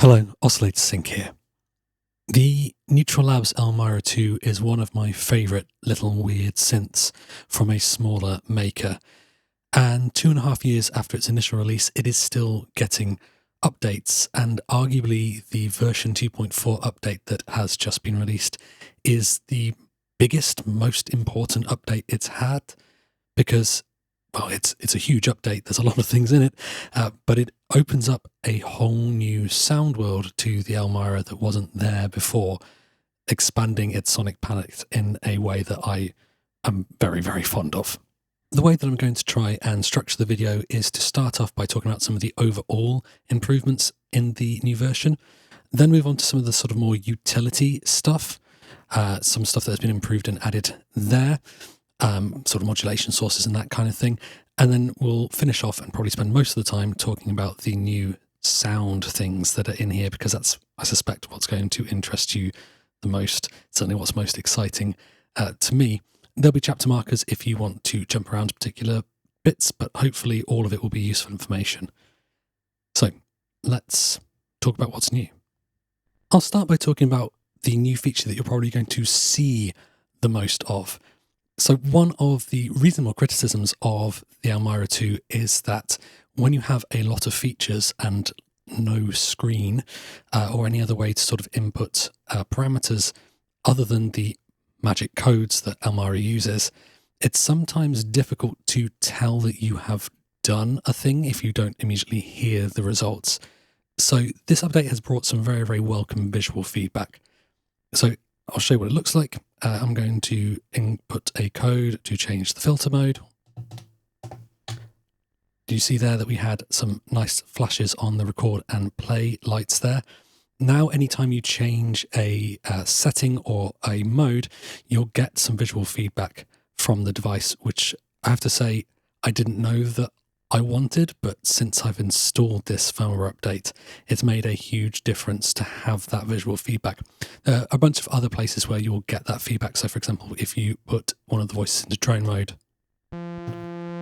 Hello, Oscillator Sync here. The Neutral Labs Elmyra 2 is one of my favourite little weird synths from a smaller maker, and 2.5 years after its initial release it is still getting updates, and arguably the version 2.4 update that has just been released is the biggest, most important update it's had, because well, it's a huge update. There's a lot of things in it, but it opens up a whole new sound world to the Elmyra that wasn't there before, expanding its sonic palette in a way that I am very, very fond of. The way that I'm going to try and structure the video is to start off by talking about some of the overall improvements in the new version, then move on to some of the sort of more utility stuff, some stuff that has been improved and added there, sort of modulation sources and that kind of thing. And then we'll finish off and probably spend most of the time talking about the new sound things that are in here, because that's, I suspect, what's going to interest you the most, certainly what's most exciting to me. There'll be chapter markers if you want to jump around particular bits, but hopefully all of it will be useful information. So let's talk about what's new. I'll start by talking about the new feature that you're probably going to see the most of. So one of the reasonable criticisms of the Elmyra 2 is that when you have a lot of features and no screen or any other way to sort of input parameters other than the magic codes that Elmyra uses, it's sometimes difficult to tell that you have done a thing if you don't immediately hear the results. So this update has brought some very, very welcome visual feedback. So I'll show you what it looks like. I'm going to input a code to change the filter mode. Do you see there that we had some nice flashes on the record and play lights there? Now, anytime you change a setting or a mode, you'll get some visual feedback from the device, which I have to say I didn't know that I wanted, but since I've installed this firmware update, it's made a huge difference to have that visual feedback. There are a bunch of other places where you'll get that feedback. So for example, if you put one of the voices into drone mode,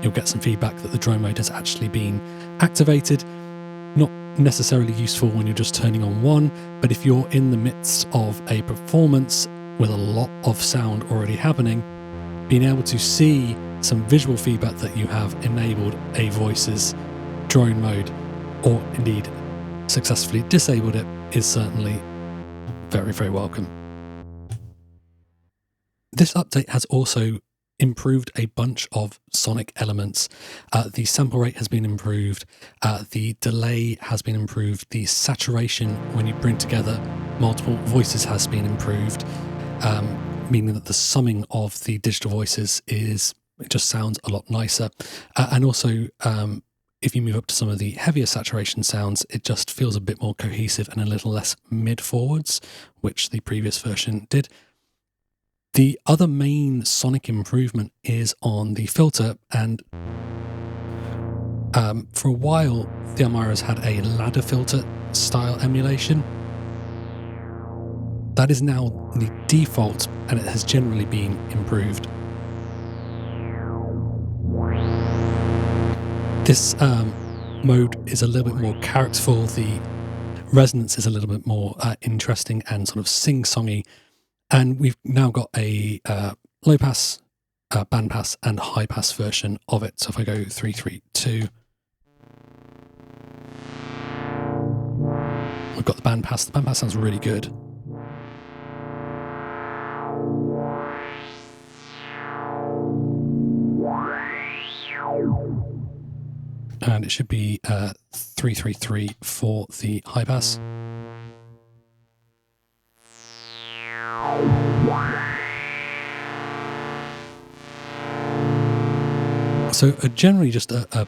you'll get some feedback that the drone mode has actually been activated. Not necessarily useful when you're just turning on one, but if you're in the midst of a performance with a lot of sound already happening, being able to see some visual feedback that you have enabled a voice's drone mode, or indeed successfully disabled it, is certainly very, very welcome. This update has also improved a bunch of sonic elements. The sample rate has been improved, the delay has been improved, the saturation when you bring together multiple voices has been improved, meaning that the summing of the digital voices it just sounds a lot nicer. And also, if you move up to some of the heavier saturation sounds, it just feels a bit more cohesive and a little less mid-forwards, which the previous version did. The other main sonic improvement is on the filter, and for a while, the Elmyra's had a ladder filter style emulation. That is now the default, and it has generally been improved. This mode is a little bit more characterful. The resonance is a little bit more interesting and sort of sing-songy. And we've now got a low pass, band pass, and high pass version of it. So if I go 3, 3, 2, we've got the band pass. The band pass sounds really good. And it should be 3, 3, 3 for the high pass. So generally just a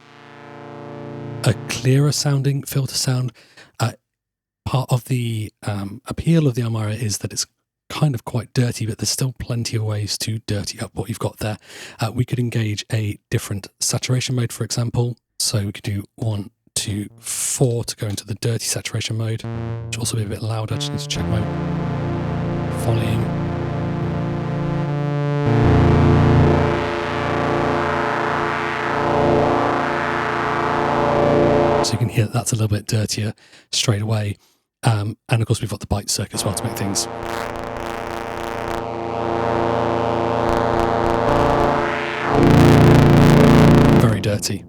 clearer sounding filter sound. Part of the appeal of the Elmyra is that it's kind of quite dirty, but there's still plenty of ways to dirty up what you've got there. We could engage a different saturation mode, for example. So we could do 1, 2, 4 to go into the dirty saturation mode, which will also be a bit louder. I just need to check my volume. So you can hear that's a little bit dirtier straight away. And of course, we've got the byte circuit as well to make things very dirty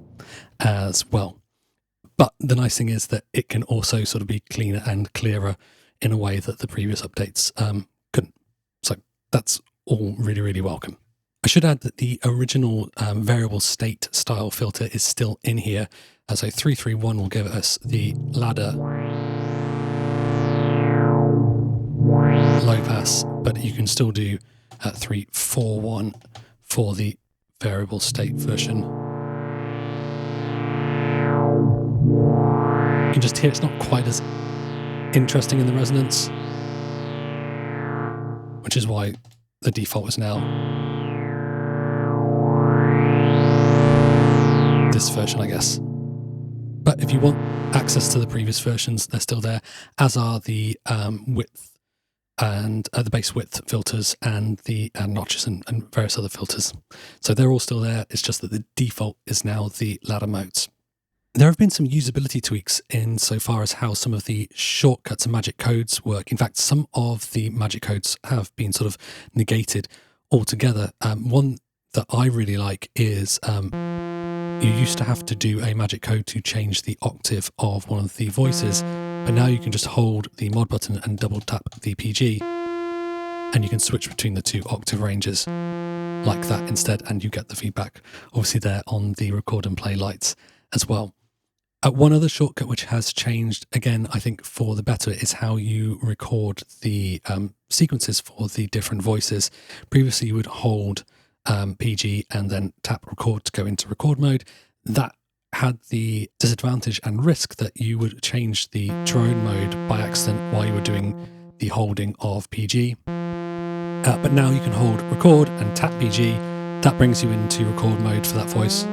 as well. But the nice thing is that it can also sort of be cleaner and clearer in a way that the previous updates couldn't. So that's all really, really welcome. I should add that the original variable state style filter is still in here. So 331 will give us the ladder low pass, but you can still do 341 for the variable state version. You can just hear it's not quite as interesting in the resonance, which is why the default is now this version, I guess. But if you want access to the previous versions, they're still there, as are the width and the bass width filters and the notches and various other filters. So they're all still there. It's just that the default is now the ladder modes. There have been some usability tweaks in so far as how some of the shortcuts and magic codes work. In fact, some of the magic codes have been sort of negated altogether. One that I really like is you used to have to do a magic code to change the octave of one of the voices, but now you can just hold the mod button and double tap the PG, and you can switch between the two octave ranges like that instead, and you get the feedback obviously there on the record and play lights as well. One other shortcut which has changed, again, I think for the better, is how you record the sequences for the different voices. Previously, you would hold PG and then tap record to go into record mode. That had the disadvantage and risk that you would change the drone mode by accident while you were doing the holding of PG. But now you can hold record and tap PG. That brings you into record mode for that voice.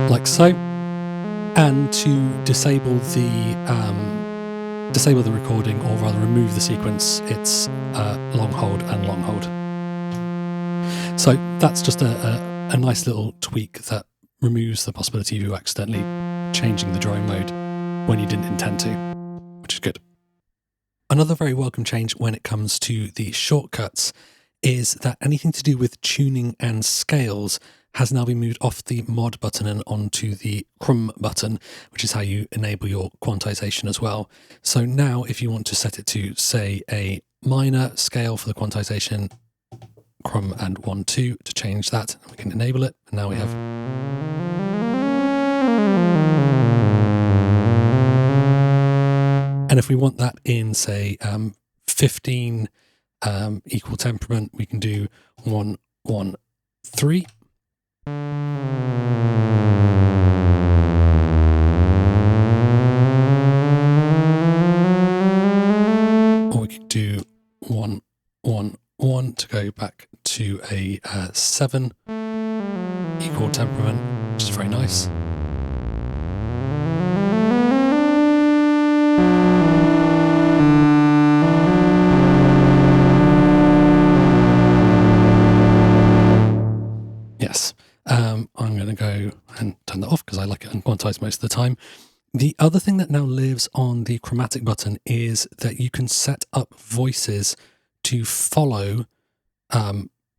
Like so. And to disable the recording, or rather remove the sequence, it's long hold and long hold. So that's just a nice little tweak that removes the possibility of you accidentally changing the drawing mode when you didn't intend to, which is good. Another very welcome change when it comes to the shortcuts is that anything to do with tuning and scales has now been moved off the mod button and onto the CHRM button, which is how you enable your quantization as well. So now if you want to set it to, say, a minor scale for the quantization, CHRM and 1, 2 to change that, we can enable it. And now we have... And if we want that in, say, 15 equal temperament, we can do 1, 1, 3. Or we could do 1, 1, 1 to go back to a 7 equal temperament, which is very nice. Yes. I'm going to go and turn that off because I like it unquantized most of the time. The other thing that now lives on the chromatic button is that you can set up voices to follow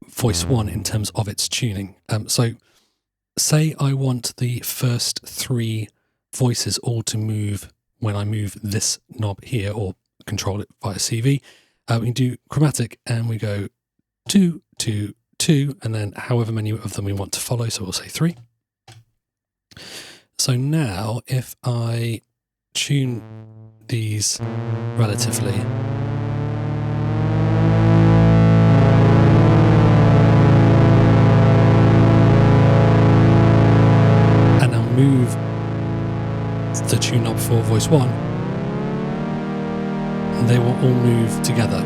voice 1 in terms of its tuning. So say I want the first 3 voices all to move when I move this knob here, or control it via CV. We can do chromatic and we go 2, 2, 2, and then however many of them we want to follow, so we'll say 3. So now if I tune these relatively, and now move the tune knob for voice 1, they will all move together.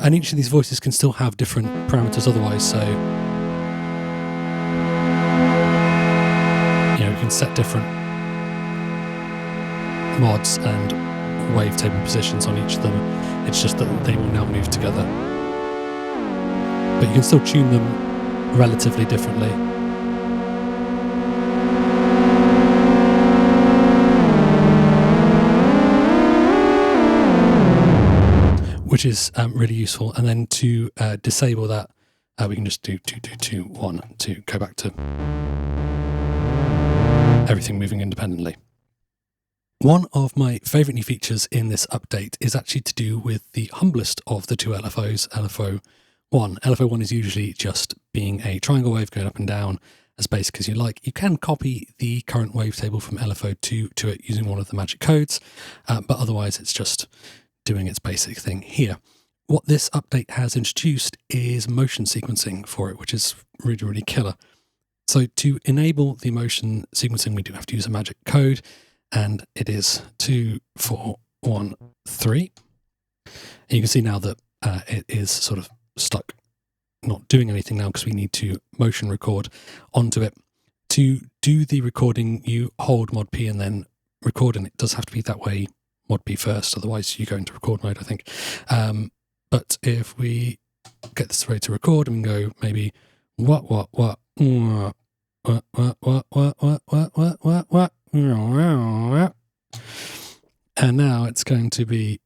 And each of these voices can still have different parameters otherwise, so we can set different mods and wavetable positions on each of them. It's just that they will now move together. But you can still tune them relatively differently. Which is really useful. And then to disable that, we can just do 2, 2, 2, 1 to go back to everything moving independently. One of my favourite new features in this update is actually to do with the humblest of the two LFOs, LFO 1. LFO 1 is usually just being a triangle wave going up and down as basic as you like. You can copy the current wavetable from LFO 2 to it using one of the magic codes, but otherwise it's just doing its basic thing here. What this update has introduced is motion sequencing for it, which is really, really killer. So to enable the motion sequencing, we do have to use a magic code, and it is 2, 4, 1, 3. And you can see now that it is sort of stuck, not doing anything now because we need to motion record onto it. To do the recording, you hold Mod P and then record, and it does have to be that way, Mod P first, otherwise you go into record mode, I think. But if we get this ready to record and we go maybe and now it's going to be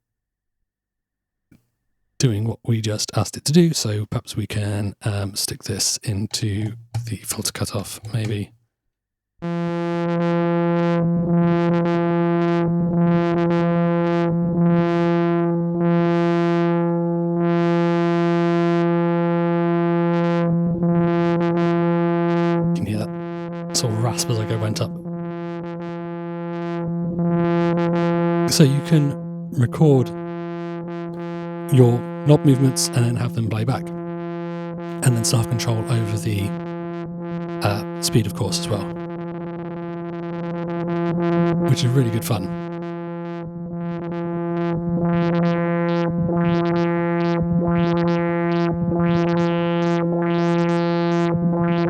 doing what we just asked it to do. So perhaps we can stick this into the filter cutoff, maybe. You can hear that sort of rasp as I went up. So you can record your knob movements and then have them play back, and then still have control over the speed, of course, as well, which is really good fun.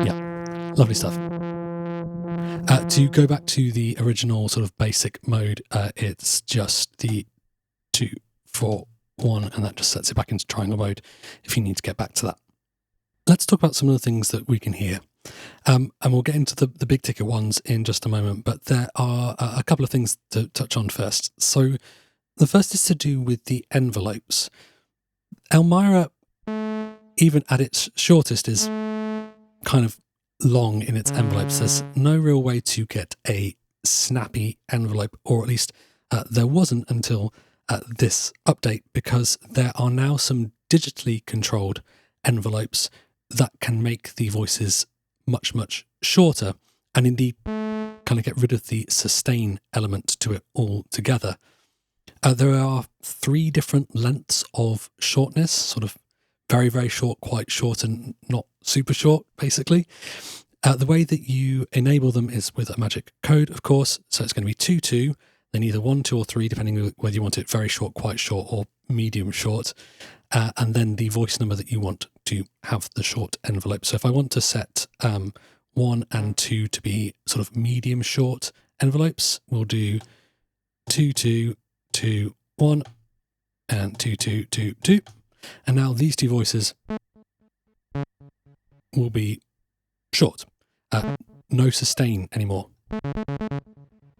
Yeah, lovely stuff. To go back to the original sort of basic mode, it's just the 2, 4, 1, and that just sets it back into triangle mode if you need to get back to that. Let's talk about some of the things that we can hear. And we'll get into the big ticket ones in just a moment, but there are a couple of things to touch on first. So the first is to do with the envelopes. Elmyra, even at its shortest, is kind of long in its envelopes. There's no real way to get a snappy envelope, or at least there wasn't until this update, because there are now some digitally controlled envelopes that can make the voices much, much shorter, and indeed kind of get rid of the sustain element to it altogether. There are 3 different lengths of shortness, sort of very, very short, quite short, and not super short, basically. The way that you enable them is with a magic code, of course. So it's going to be 2, 2, then either 1, 2, or 3, depending on whether you want it very short, quite short, or medium short. And then the voice number that you want to have the short envelope. So if I want to set 1 and 2 to be sort of medium short envelopes, we'll do 2, 2, 2, 1, and 2, 2, 2, 2. And now these 2 voices will be short. No sustain anymore.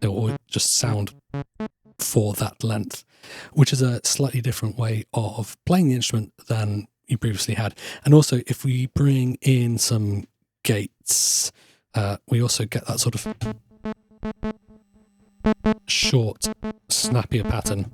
It will just sound for that length, which is a slightly different way of playing the instrument than you previously had. And also, if we bring in some gates, we also get that sort of short, snappier pattern.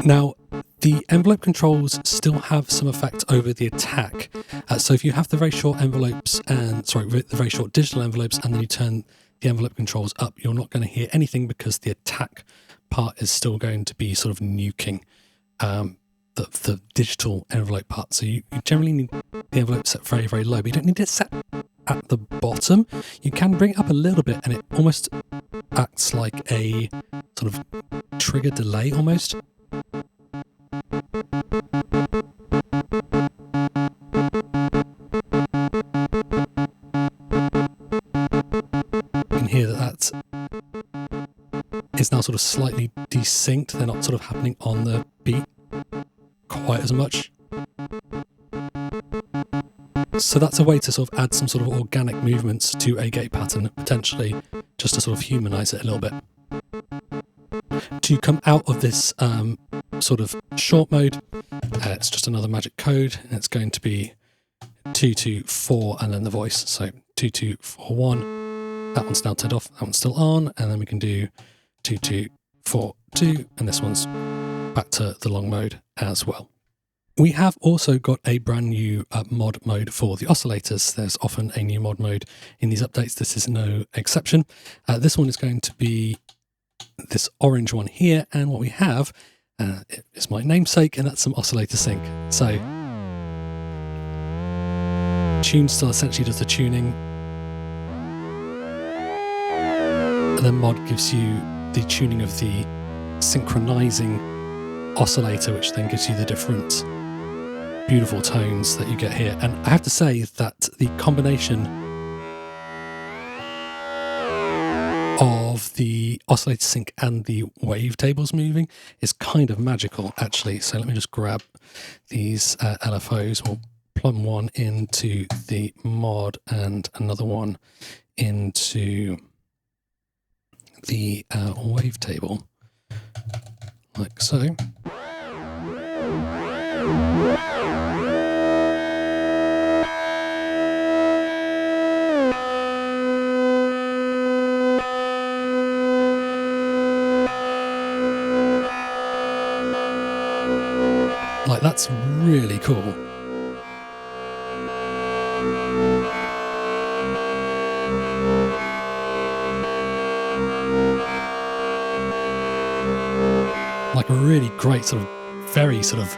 Now, the envelope controls still have some effect over the attack. So if you have the very short envelopes the very short digital envelopes, and then you turn the envelope controls up, you're not going to hear anything because the attack part is still going to be sort of nuking. the digital envelope part. So you generally need the envelope set very, very low, but you don't need it set at the bottom. You can bring it up a little bit and it almost acts like a sort of trigger delay almost. You can hear that is now sort of slightly desynced. They're not sort of happening on the beat quite as much. So that's a way to sort of add some sort of organic movements to a gate pattern, potentially, just to sort of humanize it a little bit. To come out of this sort of short mode, it's just another magic code, and it's going to be 224 and then the voice. So 2241. That one's now turned off, that one's still on, and then we can do 2242, and this one's back to the long mode as well. We have also got a brand new mod mode for the oscillators. There's often a new mod mode in these updates. This is no exception. This one is going to be this orange one here, and what we have is my namesake, and that's some oscillator sync. So tune still essentially does the tuning. And then mod gives you the tuning of the synchronizing oscillator, which then gives you the different beautiful tones that you get here. And I have to say that the combination of the oscillator sync and the wavetables moving is kind of magical, actually. So let me just grab these LFOs. We'll plumb one into the mod and another one into the wavetable, like so. Like, that's really cool. Like a really great sort of, very sort of,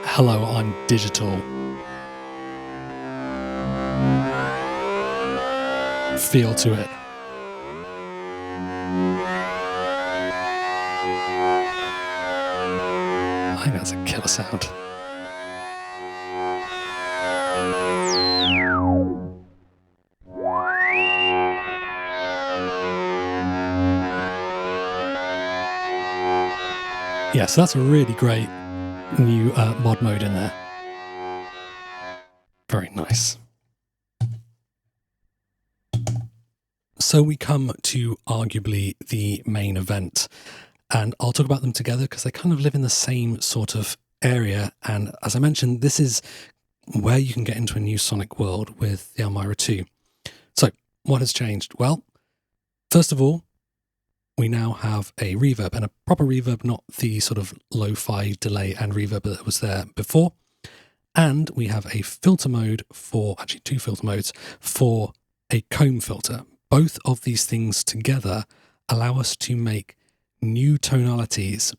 hello, I'm digital feel to it. I think that's a killer sound. Yeah, so that's a really great new mod mode in there. Very nice. So we come to arguably the main event, and I'll talk about them together because they kind of live in the same sort of area. And as I mentioned, this is where you can get into a new sonic world with the Elmyra 2. So what has changed? Well, first of all, we now have a reverb, and a proper reverb, not the sort of lo-fi delay and reverb that was there before. And we have a filter mode for, actually two filter modes, for a comb filter. Both of these things together allow us to make new tonalities,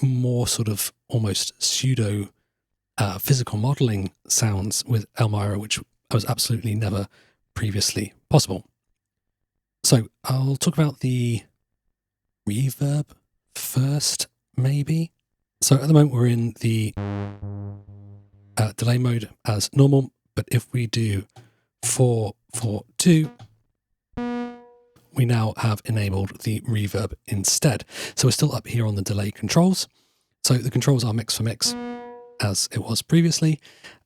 more sort of almost pseudo physical modeling sounds with Elmyra, which was absolutely never previously possible. So I'll talk about the reverb first, maybe. So at the moment we're in the delay mode as normal, but if we do 442, we now have enabled the reverb instead. So we're still up here on the delay controls. So the controls are mix for mix as it was previously.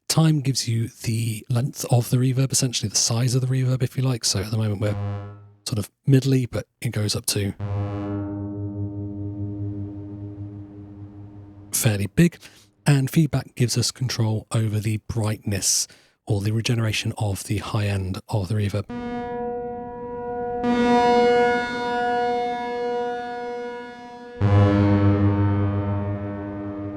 Time gives you the length of the reverb, essentially the size of the reverb if you like. So at the moment we're sort of middly, but it goes up to fairly big. And feedback gives us control over the brightness or the regeneration of the high end of the reverb.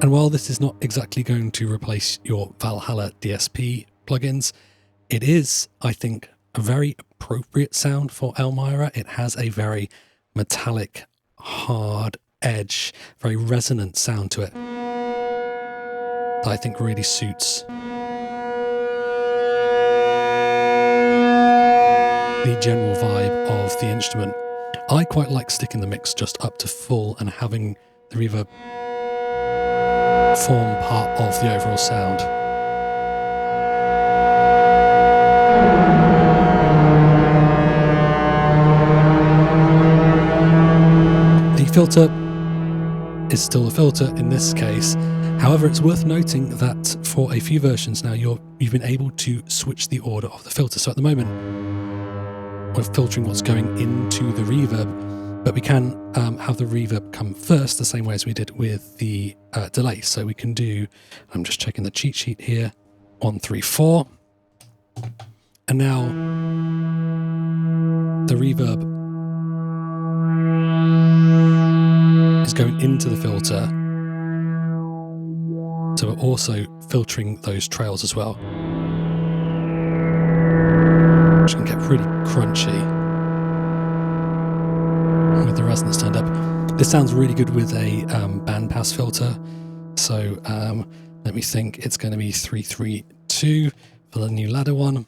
And while this is not exactly going to replace your Valhalla DSP plugins, it is, I think, a very appropriate sound for Elmyra. It has a very metallic, hard edge, very resonant sound to it. that I think really suits the general vibe of the instrument. I quite like sticking the mix just up to full and having the reverb form part of the overall sound. The filter is still a filter in this case. However, it's worth noting that for a few versions now, you've been able to switch the order of the filter. So at the moment, we're filtering what's going into the reverb, but we can have the reverb come first, the same way as we did with the delay. So we can do, I'm just checking the cheat sheet here, 1, 3, 4. And now the reverb is going into the filter. So we're also filtering those trails as well, which can get pretty crunchy with the resonance turned up. This sounds really good with a bandpass filter. So let me think, it's going to be 332 for the new ladder one.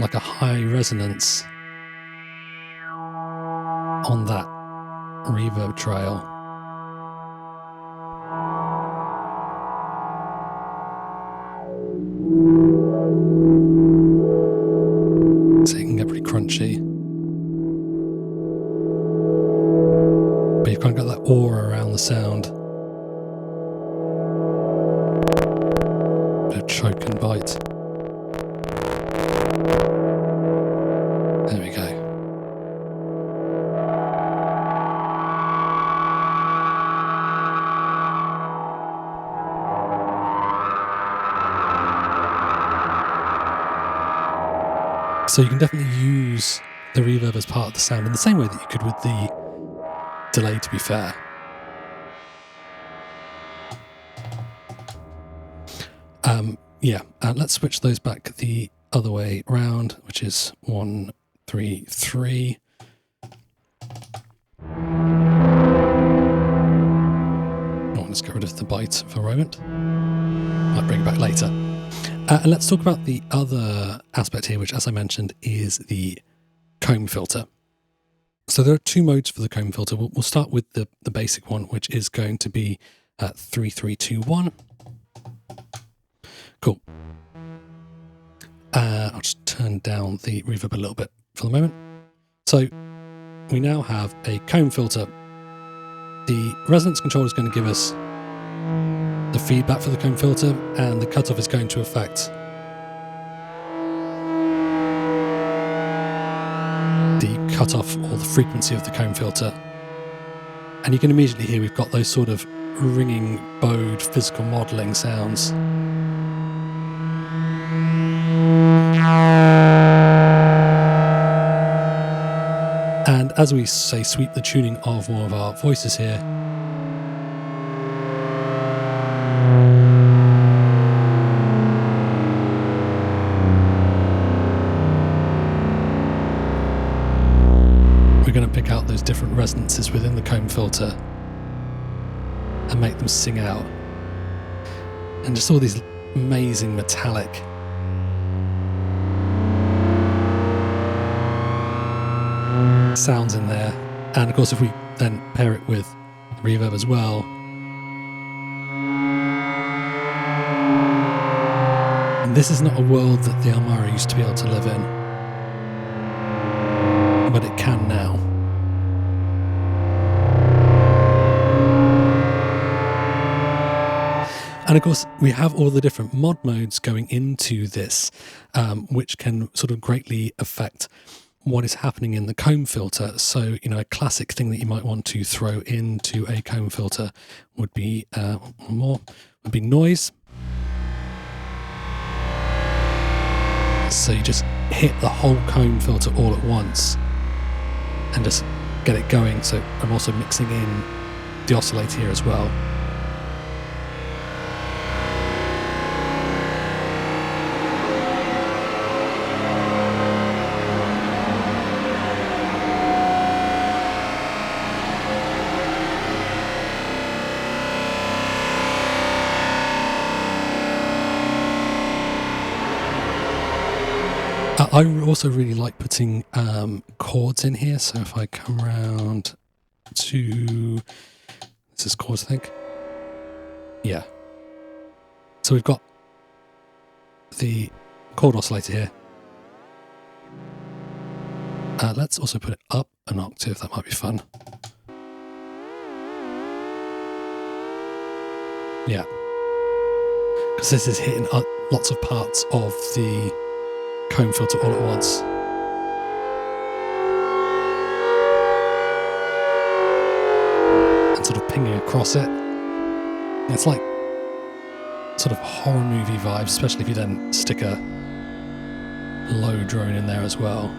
Like a high resonance on that reverb trail. So it can get pretty crunchy. But you've kind of got that aura around the sound. Bit of choke and bite. There we go. So you can definitely use the reverb as part of the sound in the same way that you could with the delay, to be fair. Let's switch those back the other way around, which is 1, 3, 3. Let's get rid of the bite for a moment. Might bring it back later. And let's talk about the other aspect here, which, as I mentioned, is the comb filter. So there are two modes for the comb filter. We'll start with the basic one, which is going to be 3321. Cool. I'll just turn down the reverb a little bit for the moment. So we now have a comb filter. The resonance controller is going to give us the feedback for the comb filter, and the cutoff is going to affect the cutoff or the frequency of the comb filter. And you can immediately hear we've got those sort of ringing, bowed, physical modelling sounds. And as we say, sweep the tuning of one of our voices here, we're going to pick out those different resonances within the comb filter and make them sing out. And just all these amazing metallic sounds in there. And of course, if we then pair it with reverb as well, and this is not a world that the Elmyra used to be able to live in, but it can now. And of course, we have all the different mod modes going into this, which can sort of greatly affect what is happening in the comb filter. So, a classic thing that you might want to throw into a comb filter would be noise. So you just hit the whole comb filter all at once and just get it going. So I'm also mixing in the oscillator here as well. I also really like putting chords in here. So if I come around to, this is chords, I think. Yeah. So we've got the chord oscillator here. Let's also put it up an octave. That might be fun. Yeah. Because this is hitting lots of parts of the comb filter all at once. And sort of pinging across it. It's like sort of horror movie vibes, especially if you then stick a low drone in there as well.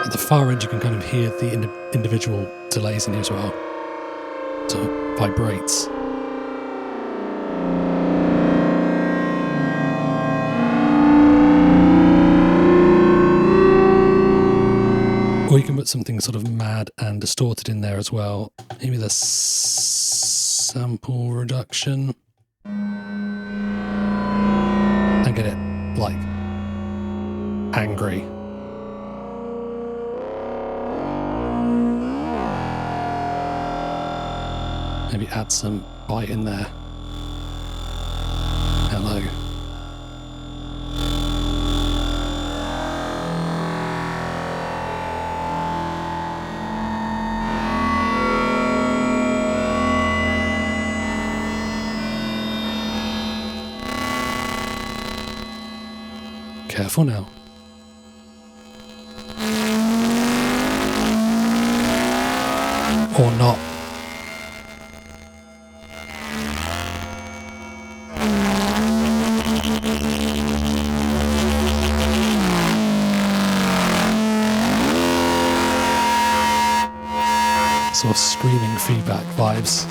At the far end, you can kind of hear the individual delays in here as well. Sort of vibrates. Or you can put something sort of mad and distorted in there as well. Maybe the sample reduction. And get it, like, angry. Maybe add some bite in there. Hello. Careful now. Or not. Sort of screaming feedback vibes.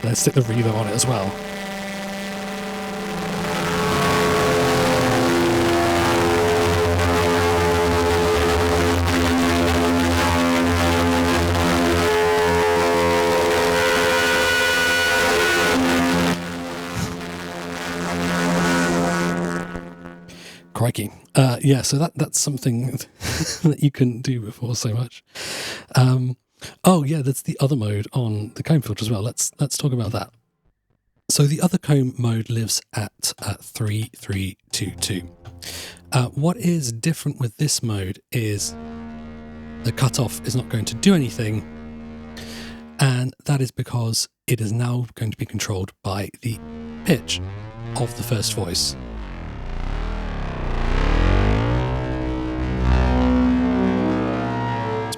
Let's stick the reverb on it as well. Crikey. Yeah, so that's something that you couldn't do before so much. Oh yeah, that's the other mode on the comb filter as well. Let's talk about that. So the other comb mode lives at 3322. What is different with this mode is the cutoff is not going to do anything, and that is because it is now going to be controlled by the pitch of the first voice.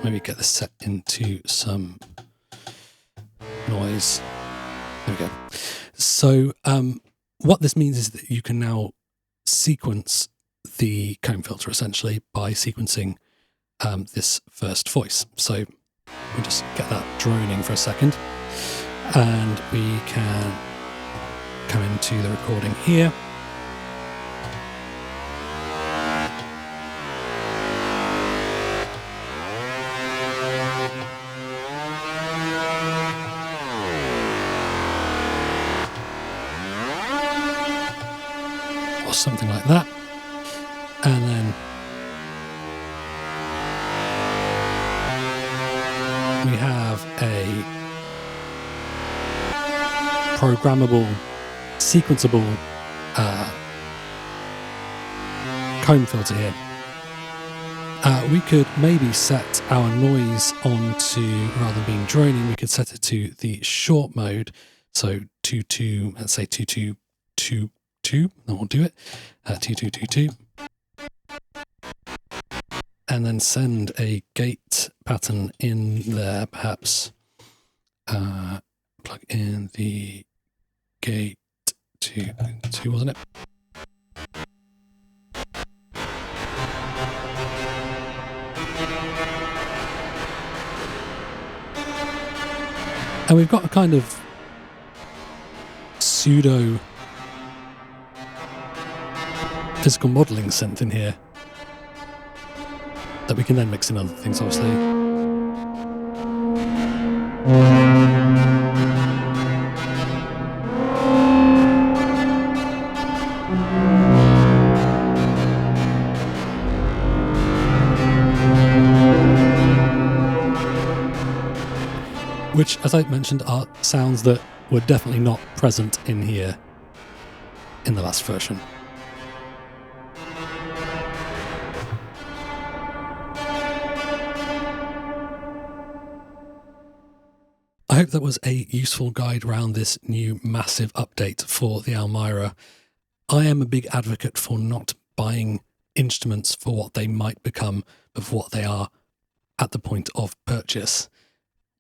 Maybe get this set into some noise. There we go. So what this means is that you can now sequence the comb filter essentially by sequencing this first voice. So we'll just get that droning for a second, and we can come into the recording here. Or something like that, and then we have a programmable, sequenceable comb filter here. We could maybe set our noise onto, rather than being droning, we could set it to the short mode. So 22, let's say 2222, and we'll do it. 2222. and then send a gate pattern in there, perhaps. Plug in the gate to 2, wasn't it? And we've got a kind of pseudo physical modelling synth in here that we can then mix in other things, obviously. Which, as I mentioned, are sounds that were definitely not present in here in the last version. I hope that was a useful guide around this new massive update for the Elmyra. I am a big advocate for not buying instruments for what they might become, but for what they are at the point of purchase.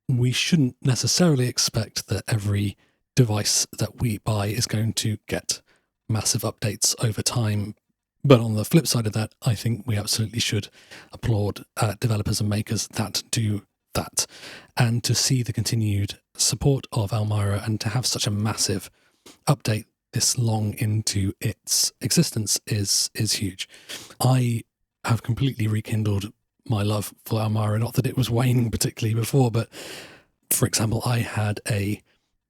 We shouldn't necessarily expect that every device that we buy is going to get massive updates over time. But on the flip side of that, I think we absolutely should applaud developers and makers that do that. And to see the continued support of Elmyra and to have such a massive update this long into its existence is huge. I have completely rekindled my love for Elmyra, not that it was waning particularly before, but for example, I had a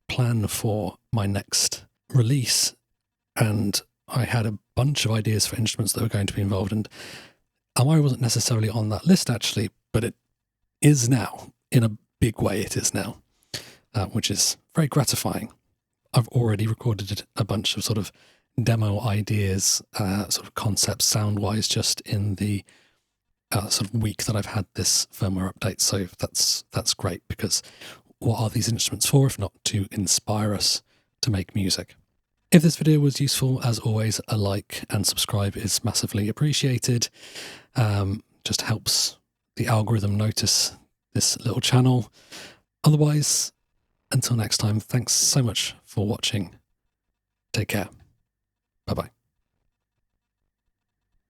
plan for my next release and I had a bunch of ideas for instruments that were going to be involved, and Elmyra wasn't necessarily on that list actually, but it is now. In a big way it is now, which is very gratifying. I've already recorded a bunch of sort of demo ideas, sort of concepts sound-wise, just in the sort of week that I've had this firmware update. So that's great, because what are these instruments for if not to inspire us to make music? If this video was useful, as always, a like and subscribe is massively appreciated. Just helps the algorithm notice this little channel. Otherwise, until next time, thanks so much for watching. Take care. Bye-bye.